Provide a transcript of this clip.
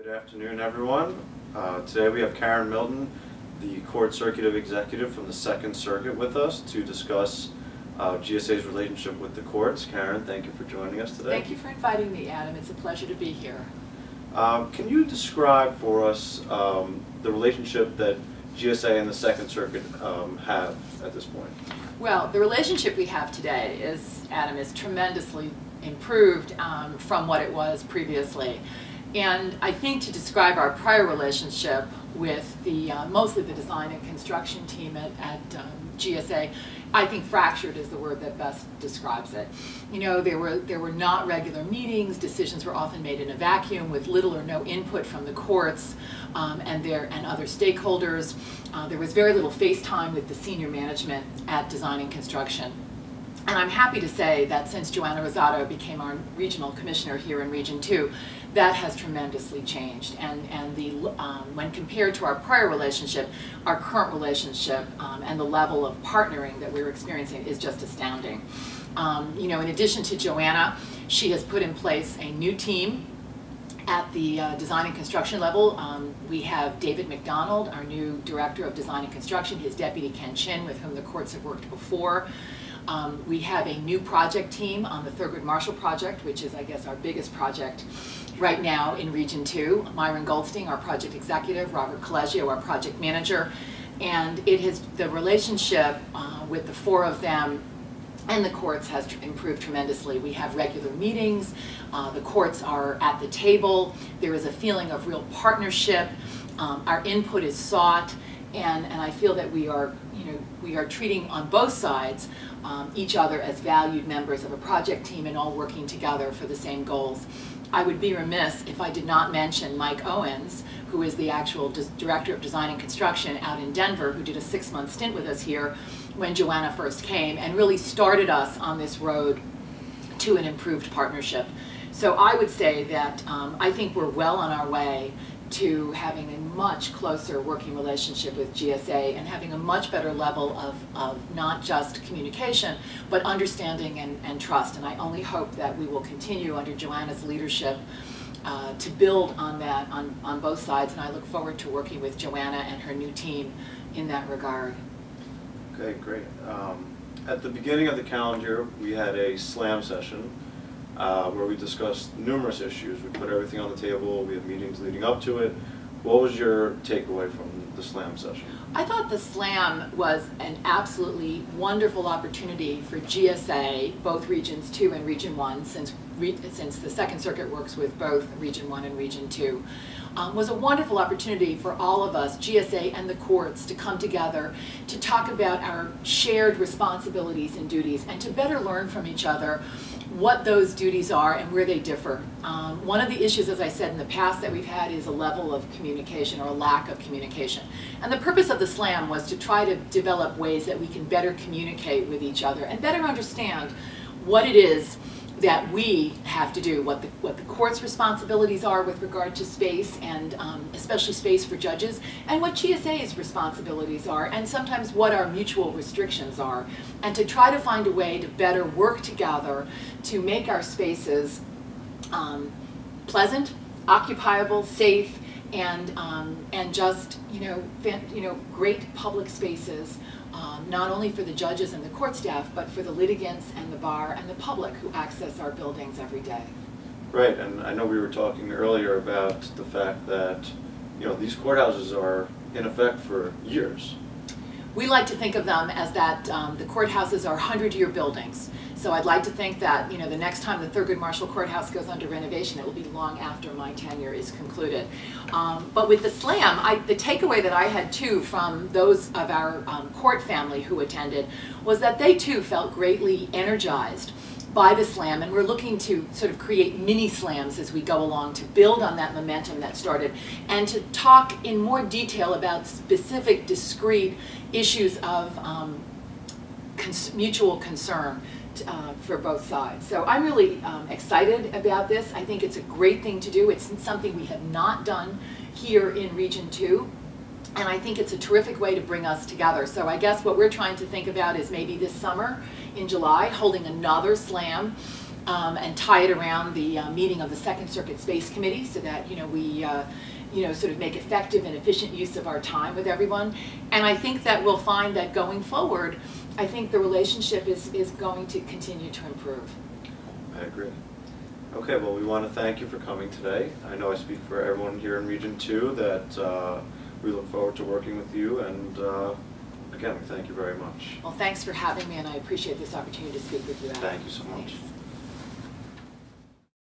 Good afternoon, everyone. Today we have Karen Milton, the Court Circuit Executive from the Second Circuit, with us to discuss GSA's relationship with the courts. Karen, thank you for joining us today. Thank you for inviting me, Adam. It's a pleasure to be here. Can you describe for us the relationship that GSA and the Second Circuit have at this point? Well, the relationship we have today Adam, is tremendously improved from what it was previously. And I think to describe our prior relationship with the mostly the design and construction team at GSA, I think fractured is the word that best describes it. You know, there were not regular meetings. Decisions were often made in a vacuum with little or no input from the courts and other stakeholders. There was very little face time with the senior management at design and construction. And I'm happy to say that since Joanna Rosado became our regional commissioner here in Region 2, that has tremendously changed. And when compared to our prior relationship, our current relationship and the level of partnering that we're experiencing is just astounding. You know, in addition to Joanna, she has put in place a new team at the design and construction level. We have David McDonald, our new Director of Design and Construction, his deputy Ken Chin, with whom the courts have worked before. We have a new project team on the Thurgood Marshall project, which is, I guess, our biggest project right now in Region 2. Myron Goldstein, our project executive, Robert Collegio, our project manager. And the relationship with the four of them and the courts has improved tremendously. We have regular meetings. The courts are at the table. There is a feeling of real partnership. Our input is sought. And I feel that we are treating on both sides each other as valued members of a project team and all working together for the same goals. I would be remiss if I did not mention Mike Owens, who is the actual Director of Design and Construction out in Denver, who did a 6-month stint with us here when Joanna first came and really started us on this road to an improved partnership. So I would say that I think we're well on our way to having a much closer working relationship with GSA and having a much better level of not just communication, but understanding and trust. And I only hope that we will continue under Joanna's leadership to build on that on both sides. And I look forward to working with Joanna and her new team in that regard. Okay, great. At the beginning of the calendar, we had a SLAM session where we discussed numerous issues. We put everything on the table. We had meetings leading up to it. What was your takeaway from the SLAM session? I thought the SLAM was an absolutely wonderful opportunity for GSA, both Regions 2 and Region 1, since the Second Circuit works with both Region 1 and Region 2. Was a wonderful opportunity for all of us, GSA and the courts, to come together to talk about our shared responsibilities and duties and to better learn from each other what those duties are and where they differ. One of the issues, as I said in the past, that we've had is a level of communication or a lack of communication. And the purpose of the SLAM was to try to develop ways that we can better communicate with each other and better understand what it is that we have to do, what the court's responsibilities are with regard to space, and especially space for judges, and what GSA's responsibilities are, and sometimes what our mutual restrictions are, and to try to find a way to better work together to make our spaces pleasant, occupiable, safe, and just great public spaces. Not only for the judges and the court staff, but for the litigants and the bar and the public who access our buildings every day. Right, and I know we were talking earlier about the fact that these courthouses are in effect for years. We like to think of them as that the courthouses are 100-year buildings. So I'd like to think that the next time the Thurgood Marshall Courthouse goes under renovation, it will be long after my tenure is concluded. But with the SLAM, the takeaway that I had too from those of our court family who attended was that they too felt greatly energized by the SLAM, and we're looking to sort of create mini SLAMs as we go along to build on that momentum that started and to talk in more detail about specific, discrete issues of mutual concern for both sides. So I'm really excited about this. I think it's a great thing to do. It's something we have not done here in Region 2. And I think it's a terrific way to bring us together. So I guess what we're trying to think about is maybe this summer in July, holding another SLAM and tie it around the meeting of the Second Circuit Space Committee so that we sort of make effective and efficient use of our time with everyone. And I think that we'll find that going forward, I think the relationship is going to continue to improve. I agree. Okay, well, we want to thank you for coming today. I know I speak for everyone here in Region 2 that we look forward to working with you, and again, we thank you very much. Well, thanks for having me, and I appreciate this opportunity to speak with you, Adam. Thank you so much. Thanks.